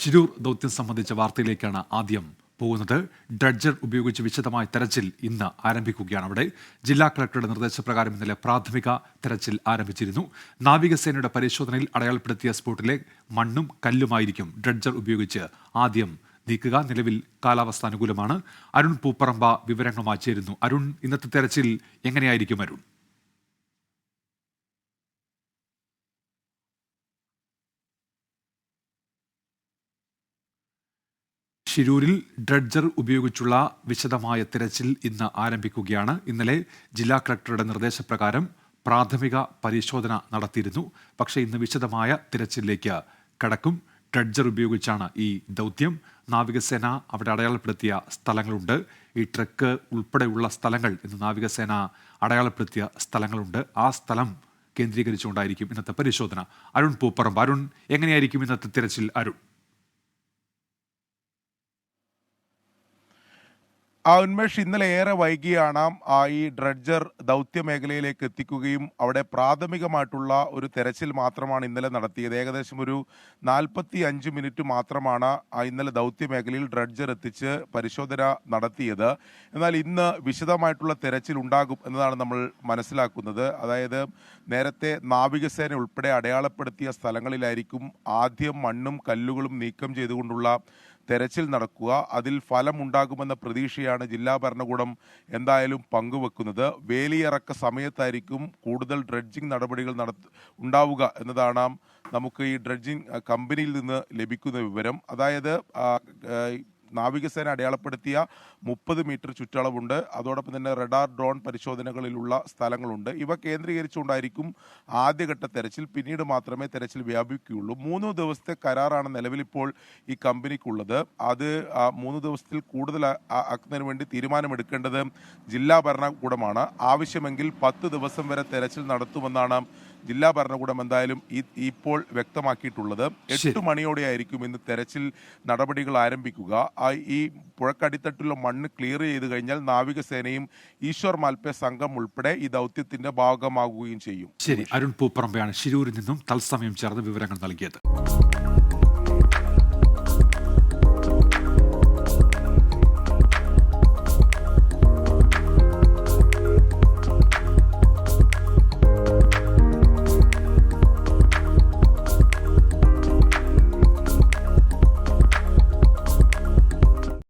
ഷിരൂർ ദൗത്യം സംബന്ധിച്ച വാർത്തയിലേക്കാണ് ആദ്യം പോകുന്നത്. ഡ്രഡ്ജർ ഉപയോഗിച്ച് വിശദമായ തെരച്ചിൽ ഇന്ന് ആരംഭിക്കുകയാണ്. അവിടെ ജില്ലാ കളക്ടറുടെ നിർദ്ദേശപ്രകാരം ഇന്നലെ പ്രാഥമിക തെരച്ചിൽ ആരംഭിച്ചിരുന്നു. നാവികസേനയുടെ പരിശോധനയിൽ അടയാളപ്പെടുത്തിയ സ്പോട്ടിലെ മണ്ണും കല്ലുമായിരിക്കും ഡ്രഡ്ജർ ഉപയോഗിച്ച് ആദ്യം നീക്കുക. നിലവിൽ കാലാവസ്ഥ അനുകൂലമാണ്. അരുൺ പൂപ്പറമ്പ വിവരങ്ങളുമായി ചേരുന്നു. അരുൺ, ഇന്നത്തെ തെരച്ചിൽ എങ്ങനെയായിരിക്കും അരുൺ? ഷിരൂരിൽ ഡ്രഡ്ജർ ഉപയോഗിച്ചുള്ള വിശദമായ തിരച്ചിൽ ഇന്ന് ആരംഭിക്കുകയാണ്. ഇന്നലെ ജില്ലാ കളക്ടറുടെ നിർദ്ദേശപ്രകാരം പ്രാഥമിക പരിശോധന നടത്തിയിരുന്നു. പക്ഷേ ഇന്ന് വിശദമായ തിരച്ചിലേക്ക് കടക്കും. ഡ്രഡ്ജർ ഉപയോഗിച്ചാണ് ഈ ദൗത്യം. നാവികസേന അവിടെ അടയാളപ്പെടുത്തിയ സ്ഥലങ്ങളുണ്ട്. ഈ ട്രക്ക് ഉൾപ്പെടെയുള്ള സ്ഥലങ്ങൾ ഇന്ന് നാവികസേന അടയാളപ്പെടുത്തിയ സ്ഥലങ്ങളുണ്ട്. ആ സ്ഥലം കേന്ദ്രീകരിച്ചുകൊണ്ടായിരിക്കും ഇന്നത്തെ പരിശോധന. അരുൺ പൂപ്പറമ്പ്, അരുൺ, എങ്ങനെയായിരിക്കും ഇന്നത്തെ തിരച്ചിൽ അരുൺ? ഉന്മേഷ്, ഇന്നലെ ഏറെ വൈകിയാണ് ഈ ഡ്രഡ്ജർ ദൗത്യ മേഖലയിലേക്ക് എത്തിക്കുകയും അവിടെ പ്രാഥമികമായിട്ടുള്ള ഒരു തെരച്ചിൽ മാത്രമാണ് ഇന്നലെ നടത്തിയത്. ഏകദേശം ഒരു 45 മിനിറ്റ് മാത്രമാണ് ഇന്നലെ ദൗത്യ മേഖലയിൽ ഡ്രഡ്ജർ എത്തിച്ച് പരിശോധന നടത്തിയത്. എന്നാൽ ഇന്ന് വിശദമായിട്ടുള്ള തെരച്ചിൽ ഉണ്ടാകും എന്നതാണ് നമ്മൾ മനസ്സിലാക്കുന്നത്. അതായത് നേരത്തെ നാവികസേന ഉൾപ്പെടെ അടയാളപ്പെടുത്തിയ സ്ഥലങ്ങളിലായിരിക്കും ആദ്യം മണ്ണും കല്ലുകളും നീക്കം ചെയ്തുകൊണ്ടുള്ള തെരച്ചിൽ നടക്കുക. അതിൽ ഫലമുണ്ടാകുമെന്ന പ്രതീക്ഷയാണ് ജില്ലാ ഭരണകൂടം എന്തായാലും പങ്കുവെക്കുന്നത്. വേലിയിറക്ക സമയത്തായിരിക്കും കൂടുതൽ ഡ്രഡ്ജിംഗ് നടപടികൾ ഉണ്ടാവുക എന്നതാണ് നമുക്ക് ഈ ഡ്രഡ്ജിംഗ് കമ്പനിയിൽ നിന്ന് ലഭിക്കുന്ന വിവരം. അതായത് നാവികസേന അടയാളപ്പെടുത്തിയ 30 മീറ്റർ ചുറ്റളവുണ്ട്. അതോടൊപ്പം തന്നെ റഡാർ, ഡ്രോൺ പരിശോധനകളിലുള്ള സ്ഥലങ്ങളുണ്ട്. ഇവ കേന്ദ്രീകരിച്ചുകൊണ്ടായിരിക്കും ആദ്യഘട്ട തെരച്ചിൽ. പിന്നീട് മാത്രമേ തെരച്ചിൽ വ്യാപിക്കുകയുള്ളൂ. 3 ദിവസത്തെ കരാറാണ് നിലവിലിപ്പോൾ ഈ കമ്പനിക്കുള്ളത്. അത് 3 ദിവസത്തിൽ കൂടുതൽ ആക്കുന്നതിന് വേണ്ടി തീരുമാനമെടുക്കേണ്ടത് ജില്ലാ ഭരണകൂടമാണ്. ആവശ്യമെങ്കിൽ 10 ദിവസം വരെ തെരച്ചിൽ നടത്തുമെന്നാണ് ജില്ലാ ഭരണകൂടം എന്തായാലും ഇപ്പോൾ വ്യക്തമാക്കിയിട്ടുള്ളത്. 8 മണിയോടെയായിരിക്കും ഇന്ന് തെരച്ചിൽ നടപടികൾ ആരംഭിക്കുക. ഈ പുഴക്കടിത്തട്ടുള്ള മണ്ണ് ക്ലിയർ ചെയ്ത് കഴിഞ്ഞാൽ നാവികസേനയും ഈശ്വർ മാൽപേ സംഘം ഉൾപ്പെടെ ഈ ദൗത്യത്തിന്റെ ഭാഗമാകുകയും ചെയ്യും. ശരി, അരുൺ പൂപ്പറമ്പയാണ് ഷിരൂരിൽ നിന്നും തത്സമയം ചേർന്ന് വിവരങ്ങൾ നൽകിയത്.